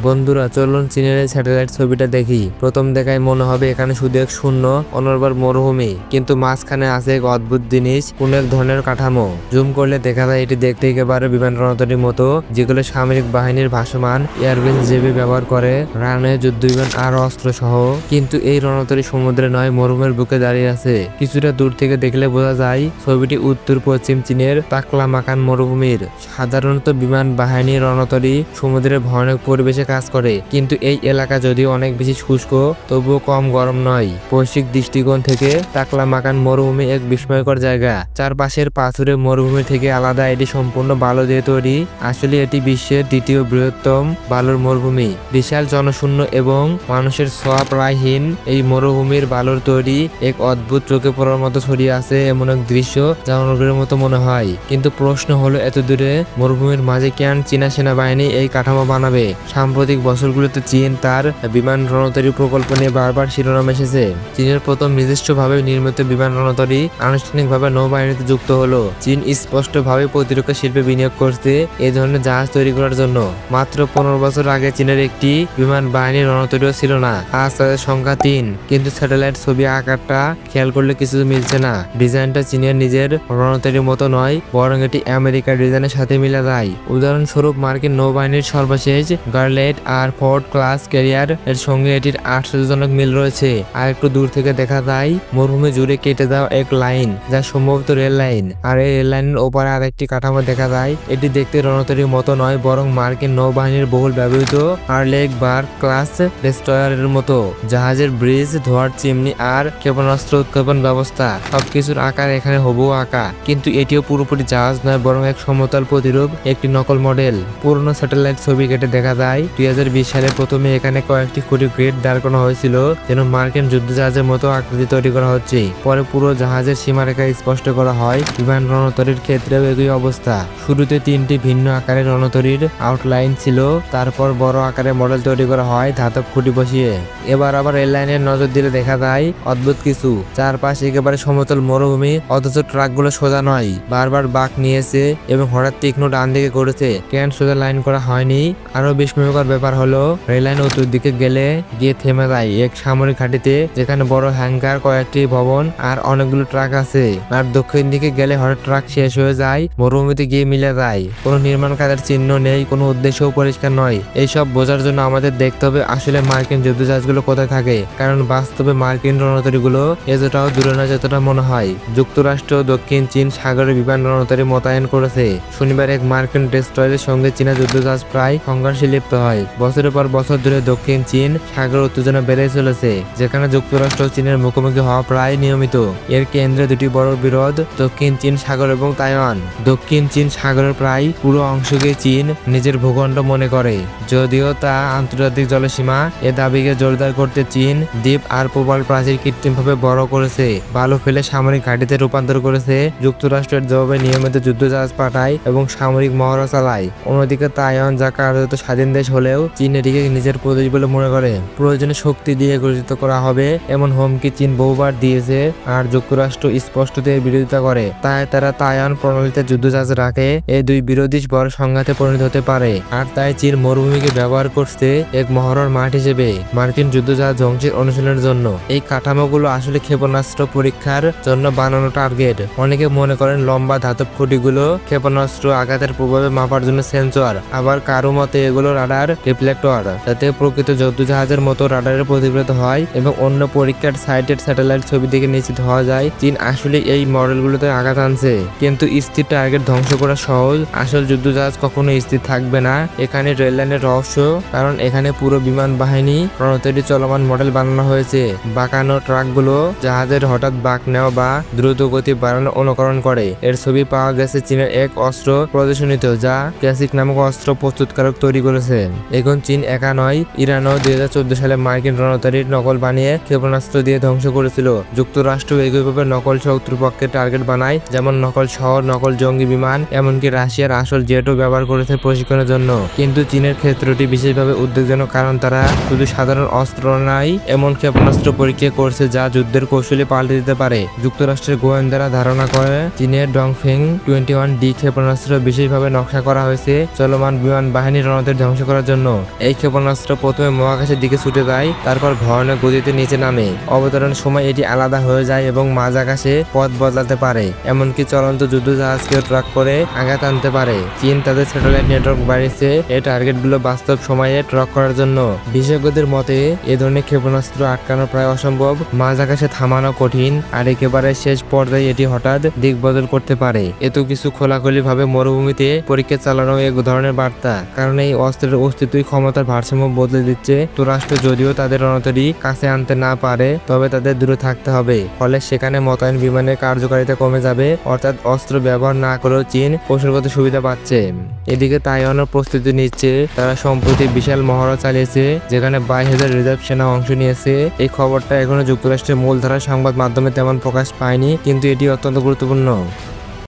বন্ধুরা চলুন চীনের এই স্যাটেলাইট ছবিটা দেখি। প্রথম দেখায় মনে হবে এখানে শুধু এক শূন্য অনর্বর মরুভূমি, কিন্তু মাঝখানে আছে এক অদ্ভুত জিনিস, কোন এক ধরনের কাঠামো। জুম করলে দেখা যায় এটি দেখতে একেবারে বিমান রণতরীর মতো, যেগুলো সামরিক বাহিনীর ভাসমান এয়ারবেস হিসেবে ব্যবহার করে, রানওয়ে, যুদ্ধ বিমান আর অস্ত্র সহ। কিন্তু এই রণতরী সমুদ্রে নয়, মরুভূমির বুকে দাঁড়িয়ে আছে। কিছুটা দূর থেকে দেখলে বোঝা যায় ছবিটি উত্তর পশ্চিম চীনের তাকলামাকান মরুভূমির। সাধারণত বিমান বাহিনীর রণতরী সমুদ্রের ভয়ানক পরিবেশে কাজ করে, কিন্তু এই এলাকা যদিও অনেক বেশি শুষ্ক, তবুও কম গরম নয়। বৈশ্বিক দৃষ্টিকোণ থেকে তাকলামাকান মরুভূমি এক বিস্ময়কর জায়গা। চারপাশের পাথুরে মরুভূমি থেকে আলাদা, এটি সম্পূর্ণ বালু দিয়ে তৈরি। আসলে এটি বিশ্বের দ্বিতীয় বৃহত্তম বালুর মরুভূমি। বিশাল জনশূন্য এবং মানুষের ছোঁয়া প্রায়হীন এই মরুভূমির বালুর তৈরি এক অদ্ভুত, চোখে পড়ার মতো ছড়িয়ে আছে এমন এক দৃশ্য যা অনুগ্রহের মতো মনে হয়। কিন্তু প্রশ্ন হলো, এত দূরে মরুভূমির মাঝে কেন চীনা সেনাবাহিনী এই কাঠামো বানাবে? সাম্প্রতিক বছরগুলোতে চীন তার বিমান রণতরী প্রকল্প নিয়ে বারবার শিরোনামে এসেছে। চীনের প্রথম নিজস্বভাবে নির্মিত বিমান রণতরী আনুষ্ঠানিকভাবে নৌবাহিনীতে যুক্ত হলো। চীন স্পষ্টভাবে প্রতিরক্ষা শিল্পে বিনিয়োগ করছে এই ধরনের জাহাজ তৈরি করার জন্য। মাত্র 15 বছর আগে চীনের একটি বিমান বাহিনীর রণতরীও ছিল না। আজ তাদের সংখ্যা 3। কিন্তু স্যাটেলাইট ছবি আকারটা খেয়াল করলে কিছু মিলছে না। ডিজাইনটা চীনের নিজের রণতরীর মতো নয়, বরং এটি আমেরিকার ডিজাইনের সাথে মিলে যায়। উদাহরণস্বরূপ মার্কিন নৌবাহিনীর সর্বশেষ Gerald R Ford class carrier এর সঙ্গে এটির আশ্চর্যজনক মিল রয়েছে। আর একটু দূর থেকে দেখা যায় মরুভূমি জুড়ে কেটে যাওয়া এক লাইন, যা সম্ভবত রেল লাইন। আর এই রেল লাইনের ওপারে আরেকটি কাঠামো দেখা যায়। এটি দেখতে রণতরীর মতো নয়, বরং মার্কিন নৌবাহিনীর বহুল ব্যবহৃত আর্লেক বার ক্লাস ডেস্ট্রয়ারের মতো। জাহাজের ব্রিজ, ধোয়ার চিমনি আর ক্ষেপণাস্ত্র উৎক্ষেপণ ব্যবস্থা সবকিছুর আকার এখানে হুবহু আঁকা। কিন্তু এটিও পুরোপুরি জাহাজ নয়, বরং এক সমতল প্রতিরূপ, একটি নকল মডেল। পুরনো স্যাটেলাইট ছবি কেটে দেখা যায় 2020 সালে প্রথমে এখানে কয়েকটি খুঁটি গ্রেড দাঁড় করানো হয়েছিল, যেন মার্কিন যুদ্ধজাহাজের মতো আকৃতি তৈরি করা হচ্ছে। পরে পুরো জাহাজের সীমারেখা স্পষ্ট করা হয়। বিমান রণতরীর ক্ষেত্রেও একই অবস্থা। শুরুতে 3টি ভিন্ন আকারের রণতরীর আউটলাইন ছিল, তারপর বড় আকারের মডেল তৈরি করা হয় ধাতব খুঁটি বসিয়ে। এবার আবার রেল লাইনের নজর দিলে দেখা যায় অদ্ভুত কিছু। চারপাশ একেবারে সমতল মরুভূমি, অথচ ট্রাকগুলো সোজা নয়, বারবার বাঁক নিয়েছে এবং হঠাৎ তীক্ষ্ণ ডান দিকে করেছে। কেন সোজা লাইন করা হয়নি? আরো বিস্ময়কর ব্যাপার হলো, রেল লাইন উত্তর দিকে গিয়ে থেমে যায় এক সামরিক ঘাঁটিতে, যেখানে বড় হ্যাঙ্গার, কয়েকটি ভবন আর অনেকগুলো ট্রাক আছে। আর দক্ষিণ দিকে গেলে হঠাৎ ট্রাক শেষ হয়ে যায়, মরুভূমিতে গিয়ে মিলে যায়। কোনো নির্মাণ কাজের চিহ্ন নেই, কোনো উদ্দেশ্যও পরিষ্কার নয়। এইসব বোঝার জন্য আমাদের দেখতে হবে আসলে মার্কিন যুদ্ধজাহাজগুলো কোথায় থাকে, কারণ বাস্তবে মার্কিন রণতরীগুলো এতটাও দূরে না যতটা মনে হয়। যুক্তরাষ্ট্র দক্ষিণ চীন সাগরে বিমান রণতরী মোতায়েন করেছে। শনিবার এক মার্কিন ডেস্ট্রয়ারের সঙ্গে চীনা যুদ্ধজাহাজ প্রায় সংঘর্ষে লিপ্ত হয়। বছরের পর বছর ধরে দক্ষিণ চীন সাগর উত্তেজনা বেড়ে চলেছে, যেখানে যুক্তরাষ্ট্র চীনের মুখোমুখি হওয়া প্রায় নিয়মিত। এর কেন্দ্রে দুটি বড় বিরোধ, দক্ষিণ চীন সাগর এবং তাইওয়ান। দক্ষিণ চীন সাগরের প্রায় পুরো অংশকে চীন নিজের ভূখণ্ড মনে করে, যদিও তা আন্তর্জাতিক জলসীমা। এ দাবিকে জোরদার করতে চীন দ্বীপ আর প্রবাল প্রাচীর কৃত্রিমভাবে বড় করেছে, বালু ফেলে সামরিক ঘাঁটিতে রূপান্তর করেছে। যুক্তরাষ্ট্রের জবাবে নিয়মিত যুদ্ধজাহাজ পাঠায় এবং সামরিক মহড়া চালায়। অন্যদিকে তাইওয়ান, যা কার্যত স্বাধীন দেশ হলেও চীন এটিকে নিজের প্রদেশ বলে মনে করে। প্রয়োজনে শক্তি দিয়ে গঠিত করা হবে এমন হুমকি চীন বহুবার দিয়েছে, আর যুক্তরাষ্ট্র স্পষ্টত এর বিরোধিতা করে। তাই তারা তাইওয়ান প্রণালীতে যুদ্ধজাহাজ রাখে। এই দুই বিরোধী বড় সংঘাতে পরিণত হতে পারে, আর তাই চীন মরুভূমিকে ব্যবহার করছে এক মহড়ার মাঠ হিসেবে মার্কিন যুদ্ধজাহাজ ধ্বংসের অনুশীলনের জন্য। এই কাঠামোগুলো আসলে ক্ষেপণাস্ত্র পরীক্ষার জন্য বানানো টার্গেট। অনেকে মনে করেন লম্বা ধাতব খুঁটিগুলো ক্ষেপণাস্ত্র আঘাতের প্রভাবে মাপার জন্য সেন্সর, আবার কারো মতে এগুলো রাডার রিফ্লেক্টর, যাতে প্রকৃত যুদ্ধজাহাজের মতো রাডারের প্রতিফলিত হয় এবং অন্য পরীক্ষার সাইটের স্যাটেলাইট ছবি দেখে নিশ্চিত হওয়া যায় চীন আসলে এই মডেলগুলোতে আঘাত আনছে। কিন্তু স্থির টার্গেট ধ্বংস করা সহজ, আসল যুদ্ধজাহাজ কখনো স্থির থাকবে না। এখানে রেল লাইনের রহস্য, কারণ এখানে পুরো বিমান বাহিনী রণতরী চলমান মডেল বানানো হয়েছে। বাঁকানো ট্রাকগুলো জাহাজের হঠাৎ বাঁক নেওয়া বা দ্রুত গতি বাড়ানো অনুকরণ করে। এর ছবি পাওয়া গেছে চীনের এক অস্ত্র প্রদর্শনীতে, যা ক্যাসিক নামক অস্ত্র প্রস্তুতকারক তৈরি করেছে। এখন চীন একা নয়, ইরানও 2014 সালে মার্কিন রণতরীর নকল বানিয়ে ক্ষেপণাস্ত্র দিয়ে ধ্বংস করেছিল। যুক্তরাষ্ট্র একইভাবে নকল শত্রুপক্ষের টার্গেট বানায়, যেমন নকল শহর, নকল জঙ্গি বিমান, এমনকি রাশিয়ার আসল জেটও ব্যবহার করেছে প্রশিক্ষণের জন্য। কিন্তু চীনের ক্ষেত্রটি বিশেষভাবে উদ্বেগজনক, কারণ তারা শুধু সাধারণ অস্ত্র নয়, এমন ক্ষেপণাস্ত্র পরীক্ষা করছে যা যুদ্ধের কৌশলে পাল্টে দিতে পারে। যুক্তরাষ্ট্রের গোয়েন্দারা ধারণা করে চীনের ডংফেং 21D ক্ষেপণাস্ত্র বিশেষভাবে নকশা করা হয়েছে চলমান বিমান বাহিনীর রণতরী ধ্বংস করার জন্য। এই ক্ষেপণাস্ত্র প্রথমে মহাকাশের দিকে ছুটে যায়, তারপর ভয়ানক গতিতে নিচে নামে। অবতরণের সময় এটি আলাদা হয়ে যায় এবং মাঝ আকাশে পথ বদলাতে পারে, এমনকি চলন্ত যুদ্ধজাহাজকেও ট্র্যাক করে আঘাত আনতে পারে। চীন তাদের স্যাটেলাইট নেটওয়ার্ক বাড়িয়েছে এই টার্গেটগুলো বাস্তব সময়ে ট্র্যাক করার জন্য। বিশেষজ্ঞদের মতে এ ধরনের ক্ষেপণাস্ত্র আটকানো প্রায় অসম্ভব, মাঝ আকাশে থামানো কঠিন, আর একেবারে শেষ পর্যায়ে এটি হঠাৎ দিক বদল করতে পারে। এত কিছু খোলাখুলি ভাবে মরুভূমিতে পরীক্ষা চালানো এক ধরনের বার্তা, কারণ এই অস্ত্রের অস্তিত্বই ক্ষমতার ভারসাম্য বদলে দিচ্ছে। যুক্তরাষ্ট্র যদিও তাদের রণতরী কাছে আনতে না পারে, তবে তাদের দূরে থাকতে হবে, ফলে সেখানে মোতায়েন বিমানের কার্যকারিতা কমে যাবে, অর্থাৎ অস্ত্র ব্যবহার না করেও চীন কৌশলগত সুবিধা পাচ্ছে। এদিকে তাইওয়ানও প্রস্তুতি নিচ্ছে। তারা সম্প্রতি বিশাল মহড়া চালিয়েছে, যেখানে 22,000 রিজার্ভ সেনা অংশ নিয়েছে। এই খবরটা এখনো যুক্তরাষ্ট্রের মূলধারার সংবাদ মাধ্যমে তেমন প্রকাশ পায়নি, কিন্তু এটি অত্যন্ত গুরুত্বপূর্ণ।